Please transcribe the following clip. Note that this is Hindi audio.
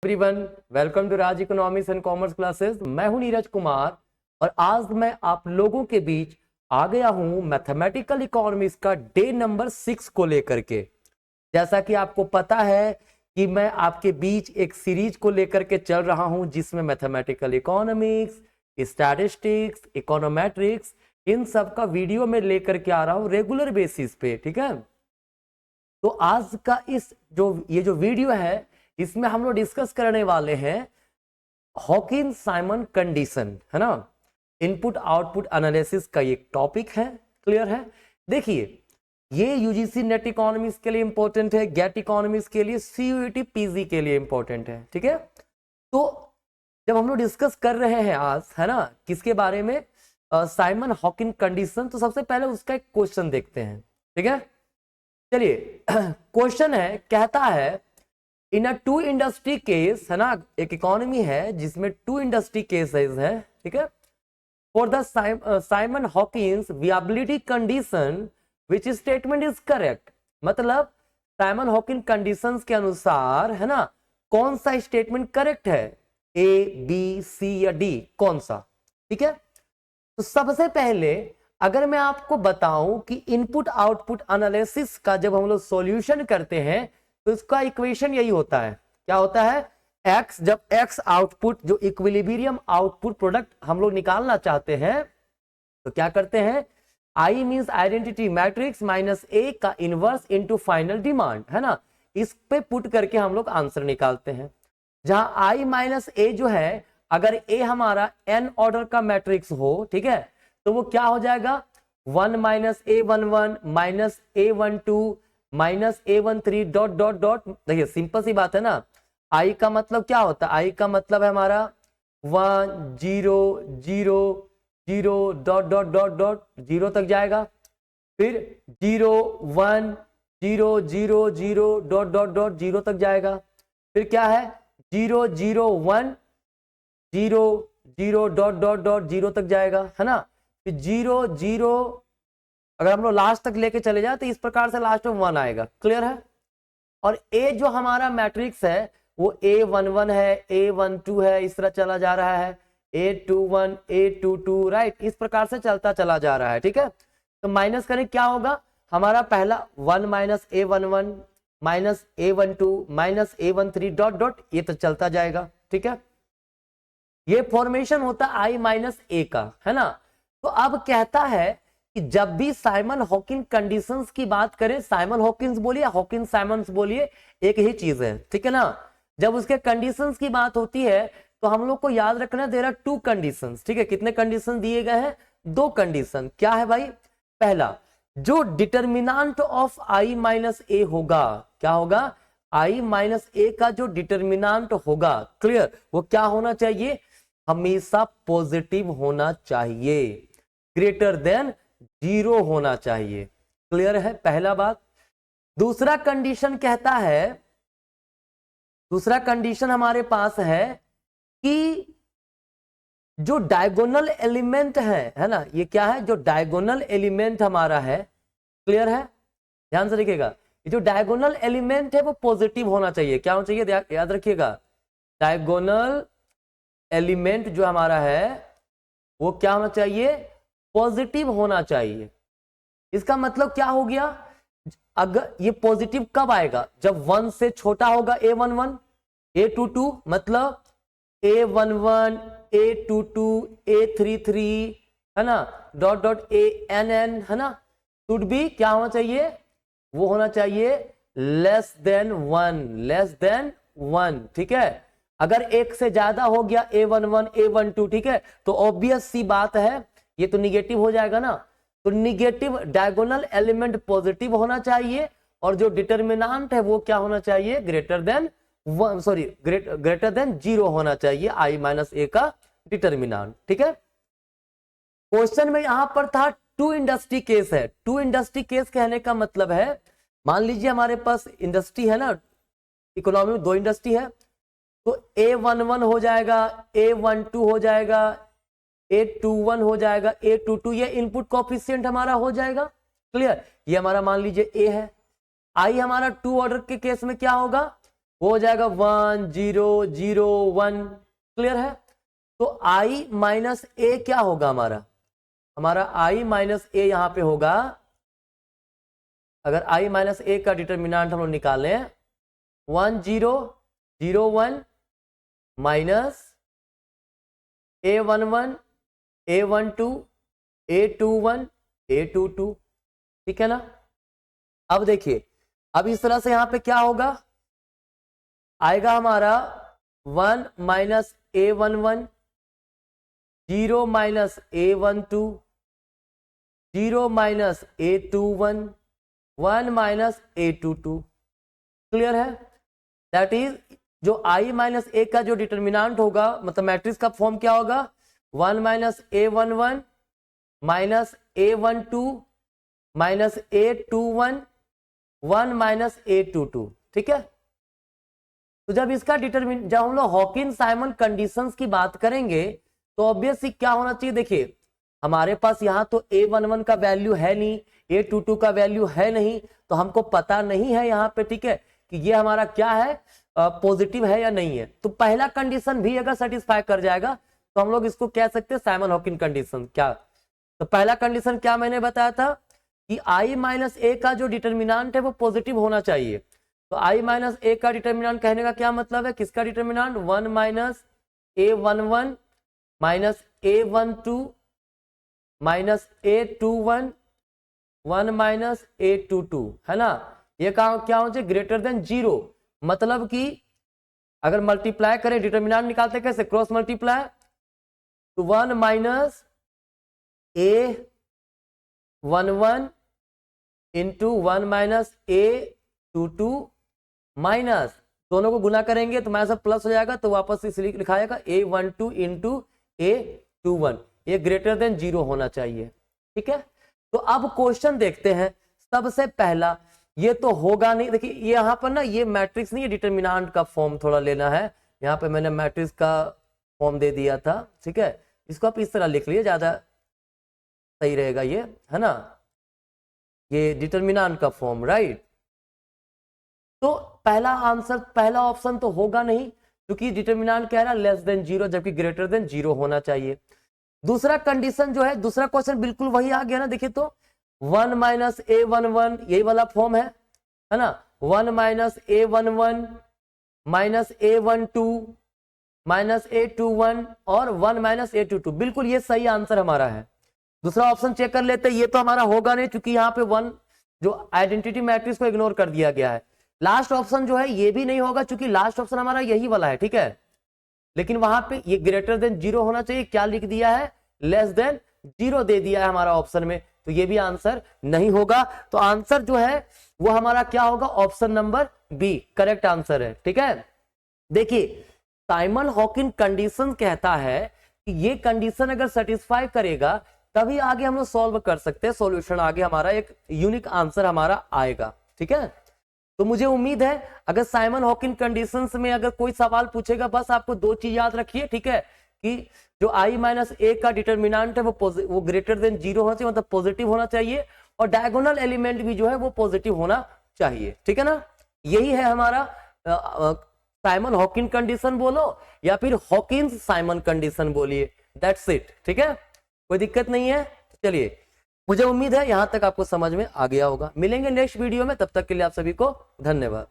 Everyone, welcome to Raj economics and commerce classes. मैं हूं नीरज कुमार और आज मैं आप लोगों के बीच आ गया हूं मैथमेटिकल इकोनॉमिक्स का डे नंबर 6 को लेकर के। जैसा कि आपको पता है कि मैं आपके बीच एक सीरीज को लेकर के चल रहा हूं जिसमें मैथमेटिकल इकोनॉमिक्स, स्टैटिस्टिक्स, इकोनोमेट्रिक्स इन सब का वीडियो में लेकर के आ रहा हूं रेगुलर बेसिस पे। ठीक है, तो आज का ये जो वीडियो है इसमें हम लोग डिस्कस करने वाले हैं हॉकिंस साइमन कंडीशन, है ना। इनपुट आउटपुट एनालिसिस का ये टॉपिक है। क्लियर है? देखिए, ये यूजीसी नेट इकोनॉमिक्स के लिए इंपॉर्टेंट है, गेट इकोनॉमिक्स के लिए, सीयूईटी पीजी के लिए इंपॉर्टेंट है। ठीक है, तो जब हम लोग डिस्कस कर रहे हैं आज, है ना, किसके बारे में, साइमन हॉकिंस कंडीशन, तो सबसे पहले उसका एक क्वेश्चन देखते हैं। ठीक है, चलिए क्वेश्चन है, कहता है इन अ टू इंडस्ट्री केस, है ना, एक इकोनॉमी है जिसमें टू इंडस्ट्री केसेस है। ठीक है, for the Simon Hawkins viability condition which statement is correct. मतलब साइमन हॉकिंस कंडीशंस के अनुसार, है ना, कौन सा स्टेटमेंट करेक्ट है, ए बी सी या डी, कौन सा। ठीक है, तो सबसे पहले अगर मैं आपको बताऊं कि इनपुट आउटपुट एनालिसिस का जब हम लोग सॉल्यूशन करते हैं तो इसका इक्वेशन यही होता है। क्या होता है? x, जब x आउटपुट, जो इक्विलिब्रियम आउटपुट प्रोडक्ट हम लोग निकालना चाहते हैं तो क्या करते हैं, I means identity matrix minus a का इनवर्स इनटू फाइनल डिमांड, है ना, इस पे पुट करके हम लोग आंसर निकालते हैं। जहां I माइनस a जो है, अगर a हमारा n ऑर्डर का मैट्रिक्स हो, ठीक है, तो वो क्या हो जाएगा, 1 minus a11 minus a12 minus a13 dot dot dot. देखिए सिंपल सी बात है ना, आई का मतलब क्या होता है, आई का मतलब है हमारा 1 0 0 0 डॉट डॉट डॉट डॉट 0 तक जाएगा, फिर 0 1 0 0 0 डॉट डॉट डॉट 0 तक जाएगा, फिर क्या है 0 0 1 0 0 डॉट डॉट डॉट 0 तक जाएगा, है ना, फिर 0 0, अगर हम लोग लास्ट तक लेके चले जाए तो इस प्रकार से लास्ट में 1 आएगा। क्लियर है? और ए जो हमारा मैट्रिक्स है वो A11 है, A12 है, इस तरह चला जा रहा है, A21 A22, राइट, इस प्रकार से चलता चला जा रहा है। ठीक है, तो माइनस करें, क्या होगा हमारा पहला 1 minus A11 minus A12 minus A13 dot dot, ये तो चलता जाएगा। ठीक है, ये फॉर्मेशन होता है I माइनस A का, है ना। तो अब कहता है कि जब भी साइमन हॉकिंस कंडीशंस की बात करें, साइमन हॉकिंस बोलिए, हॉकिंस साइमन्स बोलिए, एक ही चीज है। ठीक है ना, जब उसके कंडीशंस की बात होती है तो हम लोग को याद रखना, देयर आर टू कंडीशंस। ठीक है, कितने कंडीशन दिए गए हैं, दो कंडीशन। क्या है भाई, पहला, जो डिटर्मिनेंट ऑफ I माइनस ए होगा, क्या होगा, I माइनस ए का जो डिटर्मिनेंट होगा, क्लियर, वो क्या होना चाहिए, हमेशा पॉजिटिव होना चाहिए, ग्रेटर देन 0 होना चाहिए। क्लियर है, पहला बात। दूसरा कंडीशन कहता है, दूसरा कंडीशन हमारे पास है कि जो डायगोनल एलिमेंट है ना, ये क्या है, जो डायगोनल एलिमेंट हमारा है, क्लियर है, ध्यान से देखिएगा, ये जो डायगोनल एलिमेंट है वो पॉजिटिव होना चाहिए। क्या होना चाहिए, याद रखिएगा, डायगोनल एलिमेंट जो हमारा है वो क्या होना चाहिए, पॉजिटिव होना चाहिए। इसका मतलब क्या हो गया, अगर ये पॉजिटिव कब आएगा, जब 1 से छोटा होगा A11 A22, मतलब A11 A22 A33, है ना, डॉट डॉट ANN, है ना, शुड बी क्या होना चाहिए, वो होना चाहिए लेस देन 1, लेस देन 1। ठीक है, अगर एक से ज्यादा हो गया A11 A12, ठीक है, तो ऑब्वियस सी बात है ये तो निगेटिव हो जाएगा ना। तो निगेटिव डायगोनल एलिमेंट पॉजिटिव होना चाहिए और जो डिटर्मिनेंट है वो क्या होना चाहिए, greater than 1, sorry greater than 0 होना चाहिए, I माइनस ए का डिटर्मिनेंट। ठीक है, क्वेश्चन में यहां पर था टू इंडस्ट्री केस है। टू इंडस्ट्री केस कहने का मतलब है, मान लीजिए हमारे पास इंडस्ट्री है ना, इकोनॉमी में दो इंडस्ट्री है, तो A11 हो जाएगा, A12 हो जाएगा, A21 हो जाएगा, A22, ये इनपुट कोएफिशिएंट हमारा हो जाएगा। क्लियर, ये हमारा मान लीजिए A है। आई हमारा 2 ऑर्डर के केस में क्या होगा, वो हो जाएगा 1 0 0 1। क्लियर है? तो i माइनस ए क्या होगा हमारा i माइनस ए यहां पे होगा, अगर i माइनस ए का डिटर्मिनेंट हम लोग निकालें 1 0 0 1 minus a11 a12 a21 a22। ठीक है ना? अब देखिए, अब इस तरह से यहां पे क्या होगा, आएगा हमारा 1 minus a11 0 minus a12 0 minus a21 1 minus a22। Clear है? दैट इज जो i माइनस ए का जो डिटर्मिनेंट होगा, मतलब मैट्रिक्स का फॉर्म क्या होगा, 1 minus a11 minus a12 minus a21 1 minus a22। ठीक है? तो जब इसका जब हम लोग हॉकिन साइमन कंडीशंस की बात करेंगे तो ऑब्वियसली क्या होना चाहिए, देखिए हमारे पास यहाँ तो a11 का वैल्यू है नहीं, a22 का वैल्यू है नहीं, तो हमको पता नहीं है यहाँ पे, ठीक है, कि ये हमारा क्या है, पॉजिटिव है या नहीं है। तो पहला कंडीशन भी अगर सेटिस्फाई कर जाएगा तो हम लोग इसको कह सकते हैं साइमन हॉकिन कंडीशन। क्या? तो पहला कंडीशन क्या मैंने बताया था कि i माइनस ए का जो डिटर्मिनेंट है वो पॉजिटिव होना चाहिए। तो i माइनस ए का डिटर्मिनेंट कहने का क्या मतलब है, किसका determinant, 1 minus a11 minus a12 minus a21 1 minus a22, है ना? ये क्या होना चाहिए, ग्रेटर देन 0। मतलब कि अगर मल्टीप्लाई करें, डिटर्मिनेंट निकालते कैसे, क्रॉस मल्टीप्लाई, तो 1 minus a11 into 1 minus a22 minus, दोनों को गुना करेंगे तो माइनस सब प्लस हो जाएगा, तो वापस इसलिए लिखा जाएगा a12 इंटू a21। ये ग्रेटर देन 0 होना चाहिए। ठीक है? तो अब क्वेश्चन देखते हैं। सबसे पहला, ये तो होगा नहीं, देखिए ये यहां पर ना ये मैट्रिक्स नहीं, ये डिटर्मिनेंट का फॉर्म थोड़ा लेना है। यहाँ पे मैंने मैट्रिक्स का फॉर्म दे दिया था, ठीक है, इसको आप इस तरह लिख लीजिए, ज्यादा सही रहेगा ये, है ना, ये डिटर्मिनेंट का फॉर्म, राइट। तो पहला आंसर, पहला ऑप्शन तो होगा नहीं, क्योंकि डिटर्मिनेंट क्या है ना, लेस देन 0, जबकि ग्रेटर देन 0 होना चाहिए। दूसरा कंडीशन जो है, दूसरा क्वेश्चन बिल्कुल वही आ गया ना, देखिए तो 1 माइनस a11 यही वाला फॉर्म है ना, 1 minus a11 minus a12 minus a21 और 1 माइनस a22, बिल्कुल ये सही आंसर हमारा है। दूसरा ऑप्शन चेक कर लेते हैं, ये तो हमारा होगा नहीं, क्योंकि यहाँ पे 1 जो आइडेंटिटी मैट्रिक्स को इग्नोर कर दिया गया है। लास्ट ऑप्शन जो है ये भी नहीं होगा, क्योंकि लास्ट ऑप्शन हमारा यही वाला है, ठीक है, लेकिन वहां पे ये ग्रेटर देन 0 होना चाहिए, क्या लिख दिया है, लेस देन 0 दे दिया है हमारा ऑप्शन में, तो ये भी आंसर नहीं होगा। तो आंसर जो है वो हमारा क्या होगा, option number B correct answer है। ठीक है? देखिए साइमन हॉकिन कंडीशन कहता है कि ये कंडीशन अगर सेटिस्फाई करेगा तभी आगे हम लोग सॉल्व कर सकते हैं, सॉल्यूशन आगे हमारा एक यूनिक आंसर हमारा आएगा। ठीक है? तो मुझे उम्मीद है अगर साइमन हॉकिन कंडीशंस में अगर कोई सवाल पूछेगा, बस आपको 2 चीज याद रखिए, ठीक है, कि जो i माइनस ए का डिटर्मिनेंट है वो ग्रेटर देन 0 होना चाहिए, मतलब पॉजिटिव होना चाहिए, और डायगोनल एलिमेंट भी जो है वो पॉजिटिव होना चाहिए। ठीक है ना? यही है हमारा साइमन हॉकिन कंडीशन बोलो या फिर हॉकिंस साइमन कंडीशन बोलिए, दैट्स इट। ठीक है? कोई दिक्कत नहीं है। चलिए, मुझे उम्मीद है यहां तक आपको समझ में आ गया होगा। मिलेंगे नेक्स्ट वीडियो में, तब तक के लिए आप सभी को धन्यवाद।